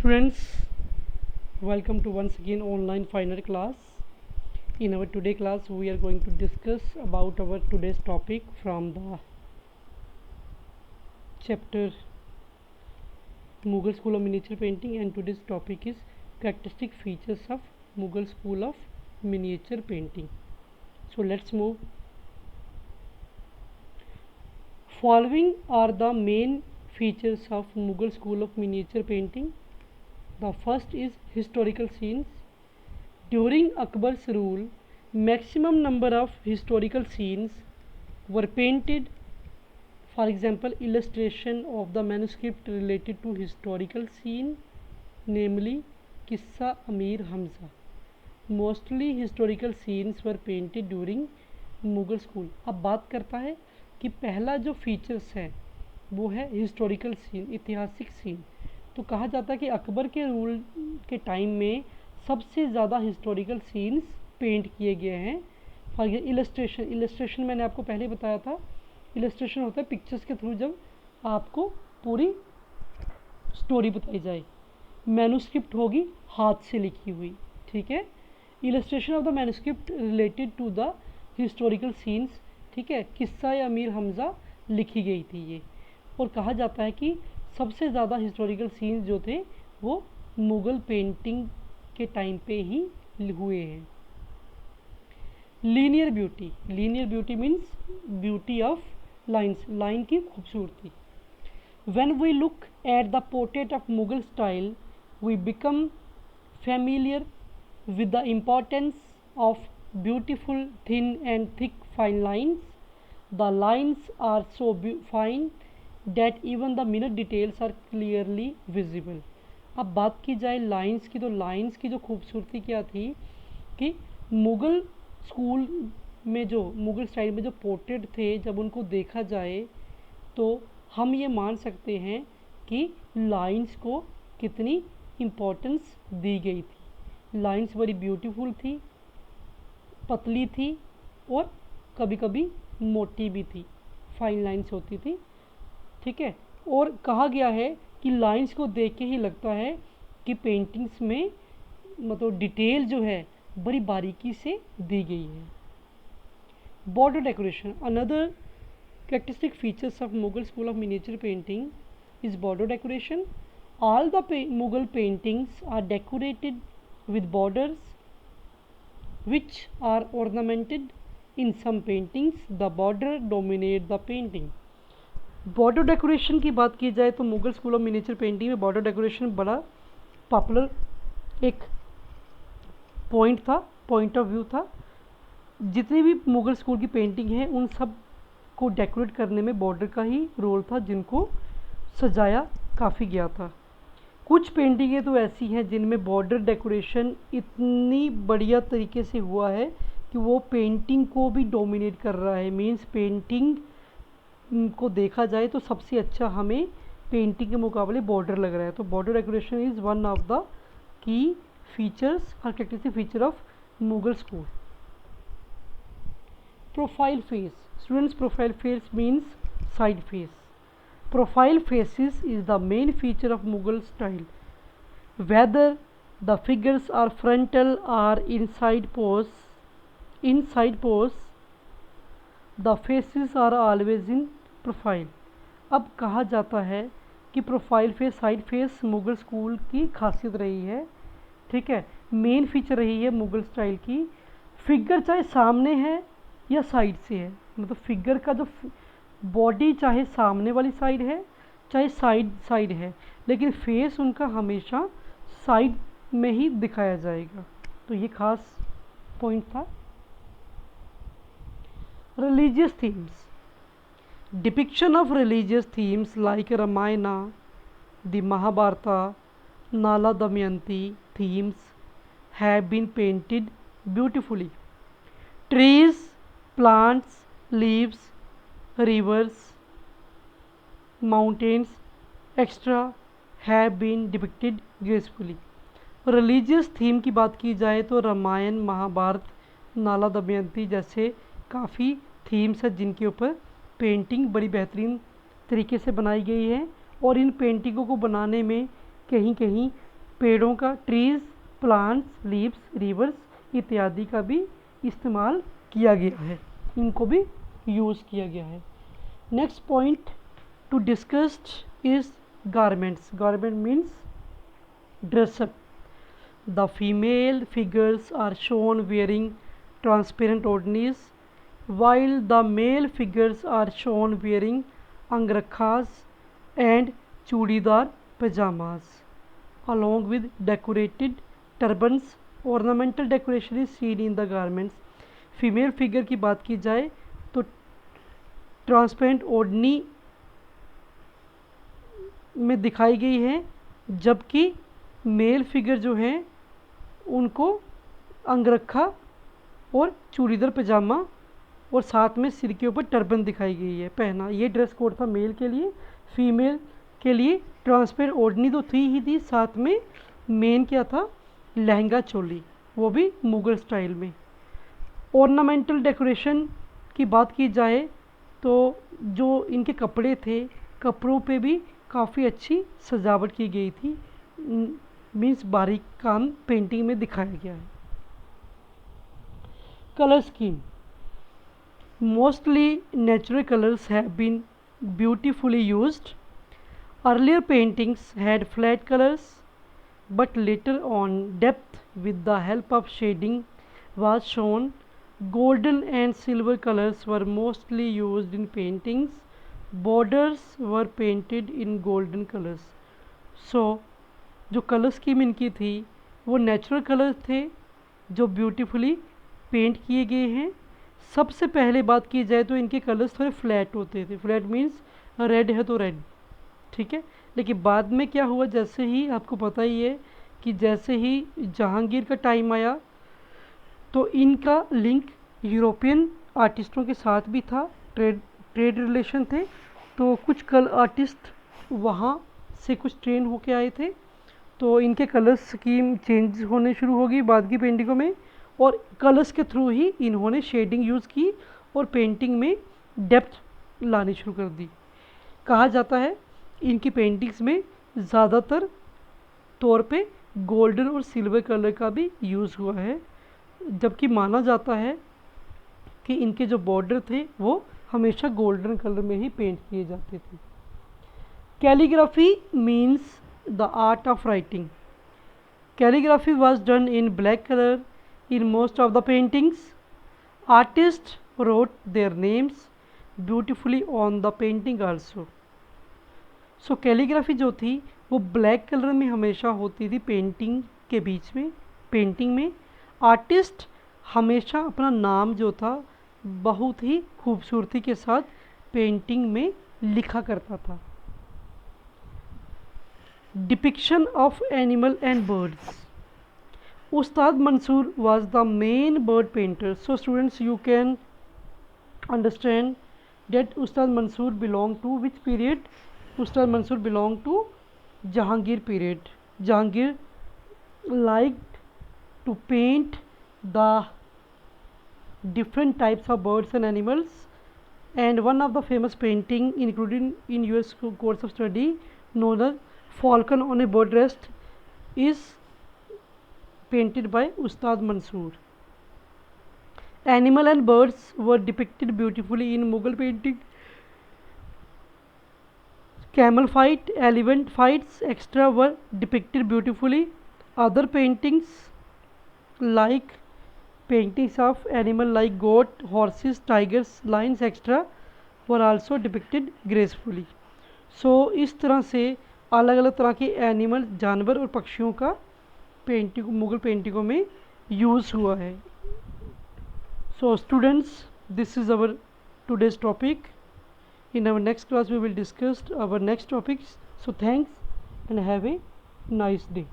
Students, welcome to once again online final class. In our today class we are going to discuss about our today's topic from the chapter Mughal School of Miniature Painting, and today's topic is characteristic features of Mughal School of Miniature Painting. So let's move. Following are the main features of Mughal School of Miniature Painting. The first is historical scenes. During Akbar's rule, maximum number of historical scenes were painted. For example, illustration of the manuscript related to historical scene, namely Qissa Amir Hamza. Mostly historical scenes were painted during Mughal school. अब बात करता है कि पहला जो features है वो है हिस्टोरिकल सीन, ऐतिहासिक सीन. तो कहा जाता है कि अकबर के रूल के टाइम में सबसे ज़्यादा हिस्टोरिकल सीन्स पेंट किए गए हैं. फॉर इलस्ट्रेशन मैंने आपको पहले बताया था. इलस्ट्रेशन होता है पिक्चर्स के थ्रू जब आपको पूरी स्टोरी बताई जाए. मैन्युस्क्रिप्ट होगी हाथ से लिखी हुई, ठीक है. Illustration of the manuscript related to the historical scenes, ठीक है. किस्सा अमीर हमज़ा लिखी गई थी ये. और कहा जाता है कि सबसे ज़्यादा हिस्टोरिकल सीन्स जो थे वो मुग़ल पेंटिंग के टाइम पे ही हुए हैं. Linear beauty means beauty of lines, line की खूबसूरती. When we look at the portrait of Mughal style we become familiar with the importance of beautiful thin and thick fine lines. The lines are so fine that even the minute details are clearly visible. अब बात की जाए lines की, तो lines की जो खूबसूरती क्या थी कि मुग़ल स्कूल में जो मुग़ल स्टाइल में जो पोर्ट्रेट थे, जब उनको देखा जाए तो हम ये मान सकते हैं कि लाइंस को कितनी इम्पोर्टेंस दी गई थी. लाइंस बड़ी ब्यूटीफुल थी, पतली थी और कभी कभी मोटी भी थी. फाइन लाइंस होती थी, ठीक है. और कहा गया है कि लाइंस को देख के ही लगता है कि पेंटिंग्स में मतलब डिटेल जो है बड़ी बारीकी से दी गई है. Border decoration. Another characteristic features of Mughal school of miniature painting is border decoration. All the Mughal paintings are decorated with borders which are ornamented. In some paintings the border dominate the painting. Border decoration की बात की जाए तो Mughal school of miniature painting में border decoration बड़ा popular एक point of view था. जितनी भी मुग़ल स्कूल की पेंटिंग है उन सब को डेकोरेट करने में बॉर्डर का ही रोल था, जिनको सजाया काफ़ी गया था. कुछ पेंटिंगें तो ऐसी हैं जिनमें बॉर्डर डेकोरेशन इतनी बढ़िया तरीके से हुआ है कि वो पेंटिंग को भी डोमिनेट कर रहा है. मींस पेंटिंग को देखा जाए तो सबसे अच्छा हमें पेंटिंग के मुकाबले बॉर्डर लग रहा है. तो border decoration is one of the key features और characteristic feature of Mughal school. Profile face. Students, profile face means side face. Profile faces is the main feature of Mughal style. Whether the figures are frontal or inside pose, the faces are always in profile. अब कहा जाता है कि profile face, side face Mughal school की खासियत रही है, ठीक है. मेन फीचर रही है मुग़ल स्टाइल की. फिगर चाहे सामने है या साइड से है, मतलब फिगर का जो बॉडी चाहे सामने वाली साइड है चाहे साइड है, लेकिन फेस उनका हमेशा साइड में ही दिखाया जाएगा. तो ये खास पॉइंट था. Religious themes. Depiction of religious themes like Ramayana, the Mahabharata, Nala Damayanti themes have been painted beautifully. Trees, plants, leaves, rivers, mountains, etc. have been depicted gracefully. Religious theme की बात की जाए तो रामायण, महाभारत, नाला दमयंती जैसे काफ़ी थीम्स हैं जिनके ऊपर पेंटिंग बड़ी बेहतरीन तरीके से बनाई गई है. और इन पेंटिंगों को बनाने में कहीं कहीं पेड़ों का, ट्रीज, प्लांट्स, लीव्स, रिवर्स इत्यादि का भी इस्तेमाल किया गया है, इनको भी यूज़ किया गया है। Next point two discussed is garments. Garment means dress up. The female figures are shown wearing transparent odhnis, while the male figures are shown wearing angrakhas and chudidar pajamas, along with decorated turbans. Ornamental decoration is seen in the garments. Female figure की बात की जाए तो transparent ओढ़नी में दिखाई गई है, जबकि मेल फिगर जो हैं उनको अंगरखा और चूड़ीदार पजामा और साथ में सिर के ऊपर टर्बन दिखाई गई है पहना। ये ड्रेस कोड था मेल के लिए। फीमेल के लिए ट्रांसपेरेंट ओढ़नी तो थी ही थी, साथ में मेन क्या था, लहंगा चोली, वो भी मुग़ल स्टाइल में। ऑर्नामेंटल डेकोरेशन की बात की जाए तो जो इनके कपड़े थे, कपड़ों पे भी काफ़ी अच्छी सजावट की गई थी, मीन्स बारीक काम पेंटिंग में दिखाया गया है। Colour scheme, mostly natural colours have been beautifully used. Earlier paintings had flat colours, but later on depth with the help of shading was shown. Golden and silver colors were mostly used in paintings. Borders were painted in golden colors. So जो colour scheme इनकी थी वो natural colour थे जो beautifully paint किए गए हैं। सबसे पहले बात की जाए तो इनके कलर्स थोड़े फ्लैट होते थे। फ्लैट मीन्स रेड है तो रेड, ठीक है। लेकिन बाद में क्या हुआ, जैसे ही आपको पता ही है कि जैसे ही जहांगीर का टाइम आया तो इनका लिंक यूरोपियन आर्टिस्टों के साथ भी था, ट्रेड रिलेशन थे। तो कुछ आर्टिस्ट वहाँ से कुछ ट्रेन होके आए थे, तो इनके कलर स्कीम चेंज होने शुरू होगी बाद की पेंटिंगों में, और कलर्स के थ्रू ही इन्होंने शेडिंग यूज़ की और पेंटिंग में डेप्थ लानी शुरू कर दी। कहा जाता है इनकी पेंटिंग्स में ज़्यादातर तौर पे गोल्डन और सिल्वर कलर का भी यूज़ हुआ है, जबकि माना जाता है कि इनके जो बॉर्डर थे वो हमेशा गोल्डन कलर में ही पेंट किए जाते थे। Calligraphy means the art of writing. Calligraphy was done in black colour in most of the paintings. Artist wrote their names beautifully on the painting also. So calligraphy जो थी वो black colour में हमेशा होती थी पेंटिंग के बीच में, painting में। आर्टिस्ट हमेशा अपना नाम जो था बहुत ही खूबसूरती के साथ पेंटिंग में लिखा करता था। Depiction of animal and birds. Ustad Mansoor was the main bird painter. So students, you can understand that Ustad Mansoor belonged to which period? Ustad Mansoor belonged to Jahangir period. Jahangir liked to paint the different types of birds and animals, and one of the famous painting included in your course of study known as Falcon on a Bird Rest is painted by Ustad Mansoor. Animal and birds were depicted beautifully in Mughal painting. Camel fight, elephant fights, etc. were depicted beautifully. Other paintings like paintings of animal like goat, horses, tigers, lions, etc. were also depicted gracefully. So इस तरह से अलग अलग तरह के animal, जानवर और पक्षियों का पेंटिंग मुग़ल पेंटिंगों में यूज़ हुआ है। So students, this is our today's topic. In our next class we will discuss our next topics. So thanks and have a nice day.